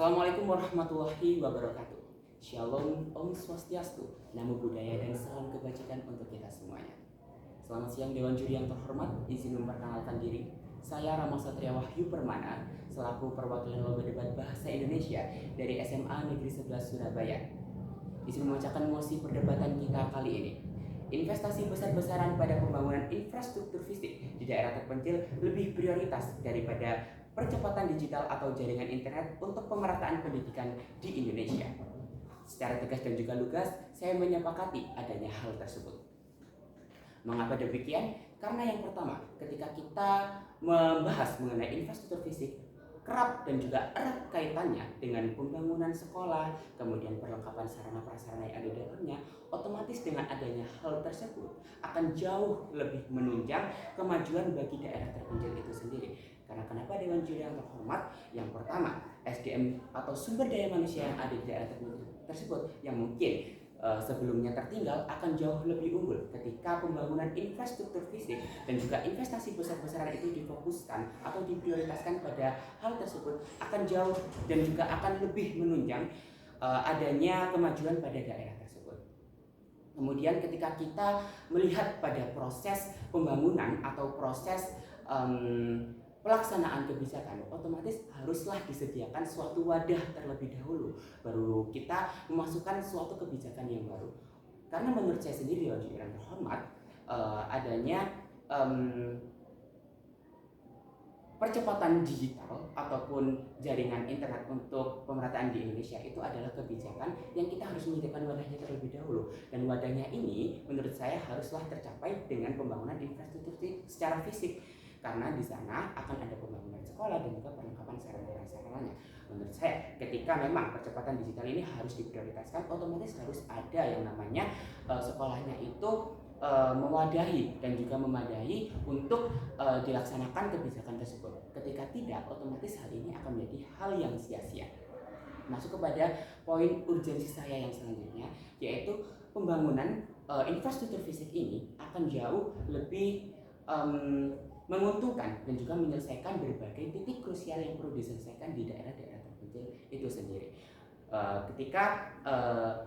Assalamualaikum warahmatullahi wabarakatuh. Shalom, Om Swastiastu, Namo Buddhaya dan salam kebajikan untuk kita semuanya. Selamat siang Dewan Juri yang terhormat, izin memperkenalkan diri. Saya Rama Satria Wahyu Permana, selaku perwakilan lomba debat bahasa Indonesia dari SMA Negeri 11 Surabaya. Izin membacakan mosi perdebatan kita kali ini. Investasi besar-besaran pada pembangunan infrastruktur fisik di daerah terpencil lebih prioritas daripada percepatan digital atau jaringan internet untuk pemerataan pendidikan di Indonesia. Secara tegas dan juga lugas, saya menyepakati adanya hal tersebut. Mengapa demikian? Karena yang pertama, ketika kita membahas mengenai infrastruktur fisik, kerap dan juga erat kaitannya dengan pembangunan sekolah, kemudian perlengkapan sarana prasarana yang ada di dalamnya, otomatis dengan adanya hal tersebut akan jauh lebih menunjang kemajuan bagi daerah terpencil itu sendiri. Karena kenapa Dewan Juri yang terhormat? Yang pertama, SDM atau sumber daya manusia yang ada di daerah tersebut yang mungkin sebelumnya tertinggal akan jauh lebih unggul ketika pembangunan infrastruktur fisik dan juga investasi besar-besaran itu difokuskan atau diprioritaskan pada hal tersebut akan jauh dan juga akan lebih menunjang adanya kemajuan pada daerah tersebut. Kemudian ketika kita melihat pada proses pembangunan atau proses pelaksanaan kebijakan, otomatis haruslah disediakan suatu wadah terlebih dahulu baru kita memasukkan suatu kebijakan yang baru. Karena menurut saya sendiri Dewan Juri yang terhormat, adanya percepatan digital ataupun jaringan internet untuk pemerataan di Indonesia itu adalah kebijakan yang kita harus menyediakan wadahnya terlebih dahulu, dan wadahnya ini menurut saya haruslah tercapai dengan pembangunan infrastruktur secara fisik. Karena di sana akan ada pembangunan sekolah dan juga perlengkapan sarana-sarananya. Menurut saya, ketika memang percepatan digital ini harus diprioritaskan, otomatis harus ada yang namanya sekolahnya itu mewadahi dan juga memadai untuk dilaksanakan kebijakan tersebut. Ketika tidak, otomatis hal ini akan menjadi hal yang sia-sia. Masuk kepada poin urgensi saya yang selanjutnya, yaitu pembangunan infrastruktur fisik ini akan jauh lebih menguntungkan dan juga menyelesaikan berbagai titik krusial yang perlu diselesaikan di daerah-daerah terpencil itu sendiri. Ketika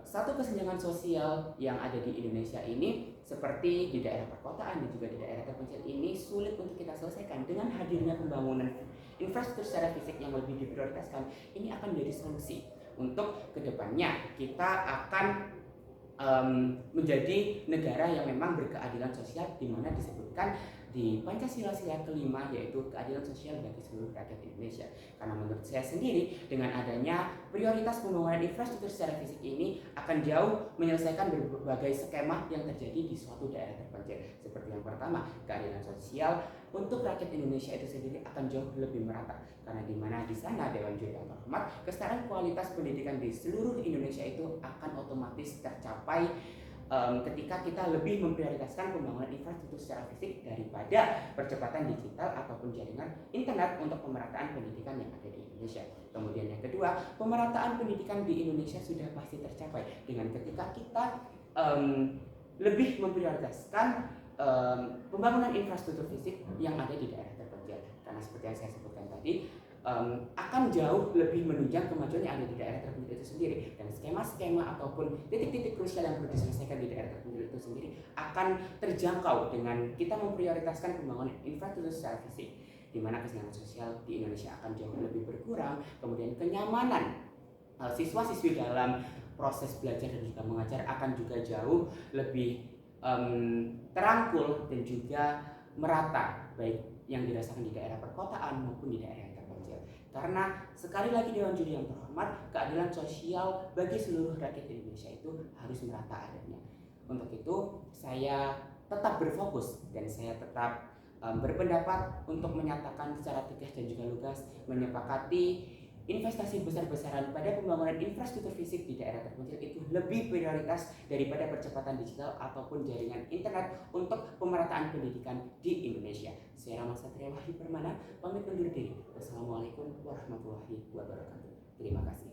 satu kesenjangan sosial yang ada di Indonesia ini seperti di daerah perkotaan dan juga di daerah terpencil ini sulit untuk kita selesaikan, dengan hadirnya pembangunan infrastruktur secara fisik yang lebih diprioritaskan, ini akan menjadi solusi untuk kedepannya kita akan menjadi negara yang memang berkeadilan sosial, di mana disebutkan di Pancasila sila kelima, yaitu keadilan sosial bagi seluruh rakyat Indonesia. Karena menurut saya sendiri, dengan adanya prioritas pembangunan infrastruktur secara fisik ini akan jauh menyelesaikan berbagai skema yang terjadi di suatu daerah terpencil. Seperti yang pertama, keadilan sosial untuk rakyat Indonesia itu sendiri akan jauh lebih merata, karena di mana di sana Dewan Juri yang terhormat, kesetaraan kualitas pendidikan di seluruh Indonesia itu akan otomatis tercapai ketika kita lebih memprioritaskan pembangunan infrastruktur secara fisik daripada percepatan digital ataupun jaringan internet untuk pemerataan pendidikan yang ada di Indonesia. Kemudian yang kedua, pemerataan pendidikan di Indonesia sudah pasti tercapai dengan ketika kita lebih memprioritaskan pembangunan infrastruktur fisik yang ada di daerah terpencil. Karena seperti yang saya sebutkan tadi, akan jauh lebih menunjang kemajuan yang ada di daerah terpencil itu sendiri, dan skema-skema ataupun titik-titik krusial yang perlu diselesaikan di daerah terpencil itu sendiri akan terjangkau dengan kita memprioritaskan pembangunan infrastruktur secara fisik, di mana kesenjangan sosial di Indonesia akan jauh lebih berkurang, kemudian kenyamanan siswa-siswi dalam proses belajar dan juga mengajar akan juga jauh lebih terangkul dan juga merata, baik yang dirasakan di daerah perkotaan maupun di daerah yang terpencil. Karena sekali lagi Dewan Juri yang terhormat, keadilan sosial bagi seluruh rakyat Indonesia itu harus merata adanya. Untuk itu saya tetap berfokus dan saya tetap berpendapat untuk menyatakan secara tegas dan juga lugas menyepakati investasi besar-besaran pada pembangunan infrastruktur fisik di daerah terpencil itu lebih prioritas daripada percepatan digital ataupun jaringan internet untuk pemerataan pendidikan di Indonesia. Saya Rama Satria Wahyu Permana, pamit undur diri. Wassalamualaikum warahmatullahi wabarakatuh. Terima kasih.